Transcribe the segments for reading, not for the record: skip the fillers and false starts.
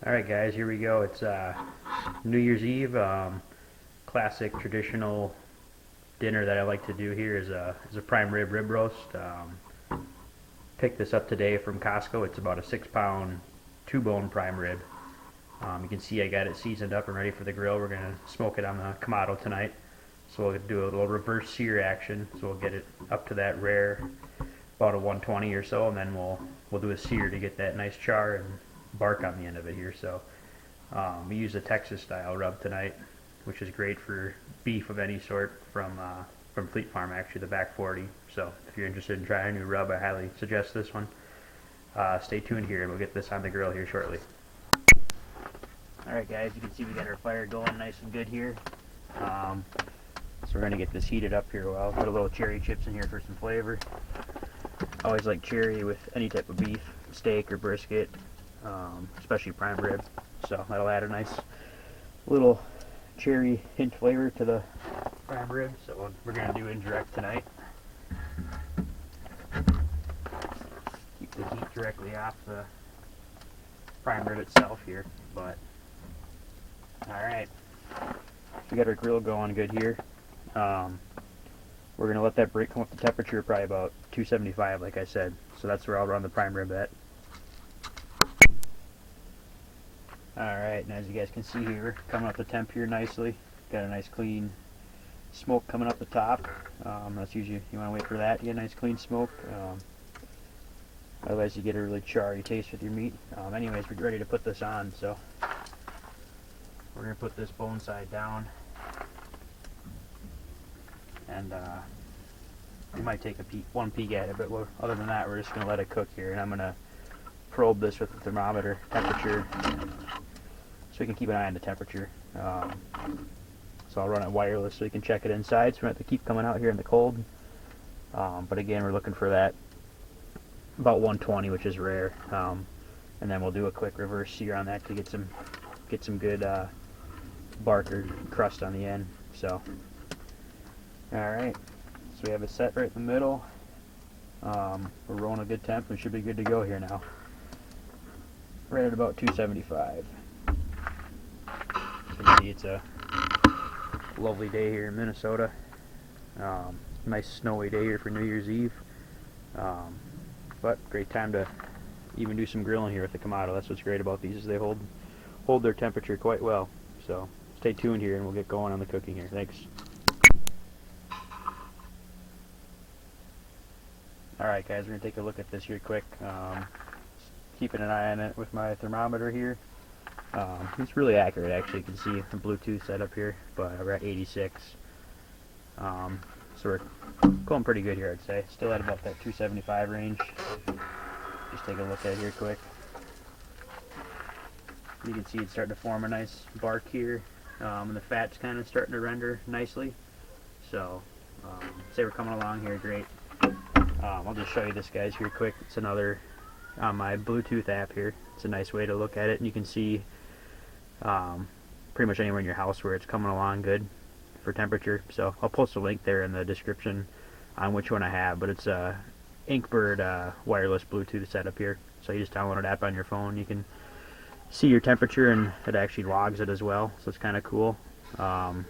Alright guys, here we go. It's New Year's Eve. Classic traditional dinner that I like to do here is a prime rib roast. Picked this up today from Costco. It's about a 6 pound 2-bone prime rib. You can see I got it seasoned up and ready for the grill. We're going to smoke it on the Kamado tonight. So we'll do a little reverse sear action. So we'll get it up to that rare, about a 120 or so, and then we'll do a sear to get that nice char and bark on the end of it here. So we use a Texas style rub tonight, which is great for beef of any sort from Fleet Farm, actually, the back 40. So if you're interested in trying a new rub, I highly suggest this one. Stay tuned here and we'll get this on the grill here shortly. Alright guys, you can see we got our fire going nice and good here. So we're going to get this heated up here. Well, put a little cherry chips in here for some flavor. I always like cherry with any type of beef, steak or brisket, especially prime rib. So that'll add a nice little cherry hint flavor to the prime rib. So we're going to do indirect tonight. Keep the heat directly off the prime rib itself here. But alright, we got our grill going good here. We're going to let that break come up to temperature probably about 275, like I said. So that's where I'll run the prime rib at. Alright, and as you guys can see here, coming up the temp here nicely. Got a nice clean smoke coming up the top. That's usually, you want to wait for that to get a nice clean smoke. Otherwise you get a really charry taste with your meat. Anyways, we're ready to put this on, so we're going to put this bone side down. And we might take one peek at it, but other than that, we're just going to let it cook here. And I'm going to probe this with the thermometer temperature so we can keep an eye on the temperature. So I'll run it wireless so we can check it inside, so we don't have to keep coming out here in the cold. But again, we're looking for that about 120, which is rare. And then we'll do a quick reverse sear on that to get some good bark or crust on the end. So alright, so we have it set right in the middle. We're rolling a good temp and should be good to go here now. Right at about 275. So you can see it's a lovely day here in Minnesota. Nice snowy day here for New Year's Eve. But great time to even do some grilling here with the Kamado. That's what's great about these, is they hold their temperature quite well. So stay tuned here and we'll get going on the cooking here. Thanks. Alright guys, we're going to take a look at this here quick. Keeping an eye on it with my thermometer here. It's really accurate, actually. You can see the Bluetooth setup here, but we're at 86. So we're going pretty good here, I'd say. Still at about that 275 range. Just take a look at it here quick. You can see it's starting to form a nice bark here, and the fat's kind of starting to render nicely. So, say we're coming along here great. I'll just show you this, guys, here quick. It's another on my Bluetooth app here. It's a nice way to look at it, and you can see pretty much anywhere in your house where it's coming along good for temperature. So I'll post a link there in the description on which one I have, but it's a Inkbird wireless Bluetooth setup here. So you just download an app on your phone. You can see your temperature and it actually logs it as well, so it's kind of cool. Kind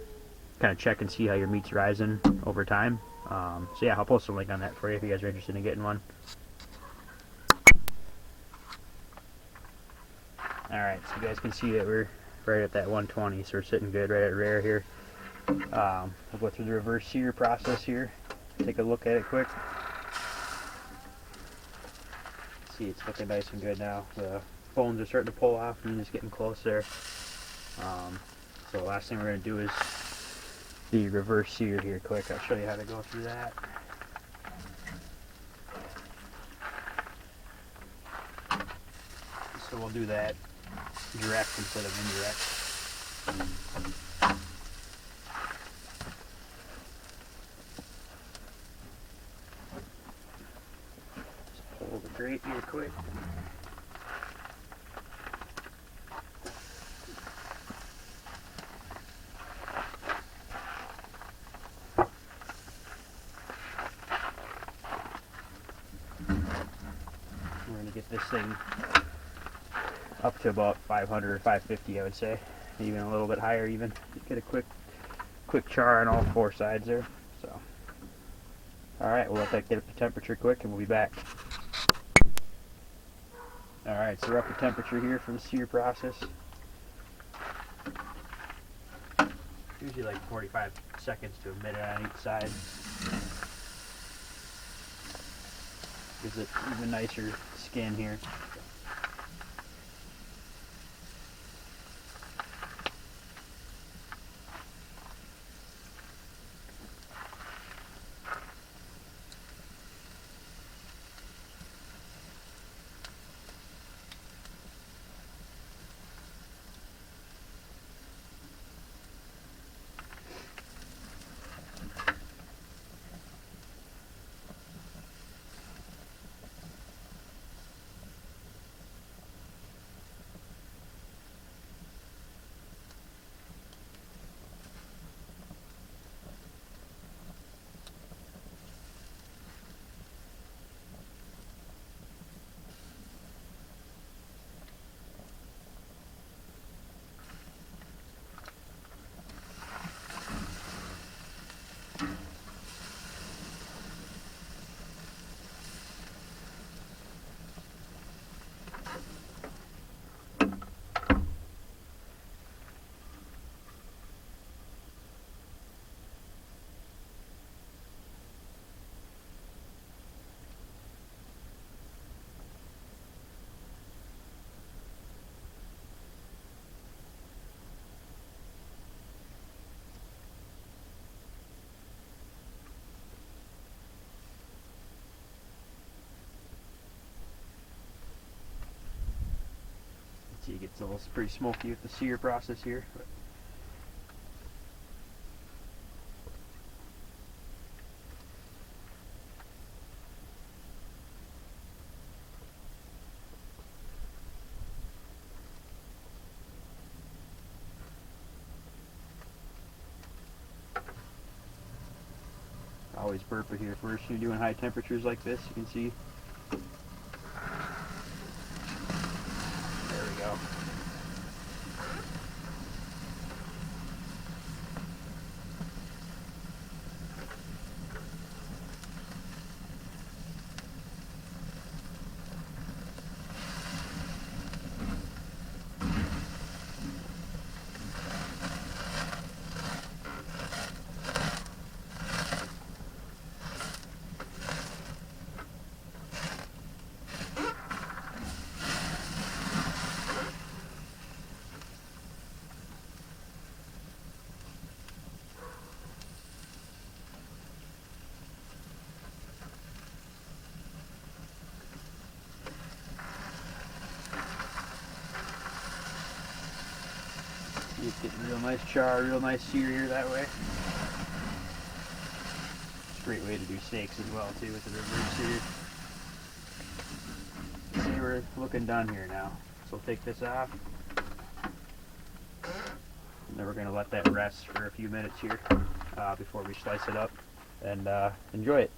of check and see how your meat's rising over time. So yeah, I'll post a link on that for you if you guys are interested in getting one. Alright, so you guys can see that we're right at that 120, so we're sitting good right at rare here. I'll go through the reverse sear process here. Take a look at it quick. See, it's looking nice and good now. The bones are starting to pull off and just getting close there. So the last thing we're going to do is the reverse sear here quick. I'll show you how to go through that. So we'll do that direct instead of indirect. Just pull the grate here quick. We're going to get this thing up to about 500 or 550, I would say, even a little bit higher. Even get a quick char on all four sides there. So, all right, we'll let that get up to temperature quick, and we'll be back. All right, so we're up to temperature here for the sear process. Usually like 45 seconds to a minute on each side. Gives it even nicer skin here. See, it gets a little pretty smoky with the sear process here. But always burp it here first. You're doing high temperatures like this, you can see. There we go. It's getting real nice char, real nice sear here that way. It's a great way to do steaks as well too with the reverse sear. See, we're looking done here now. So we'll take this off. And then we're going to let that rest for a few minutes here before we slice it up and enjoy it.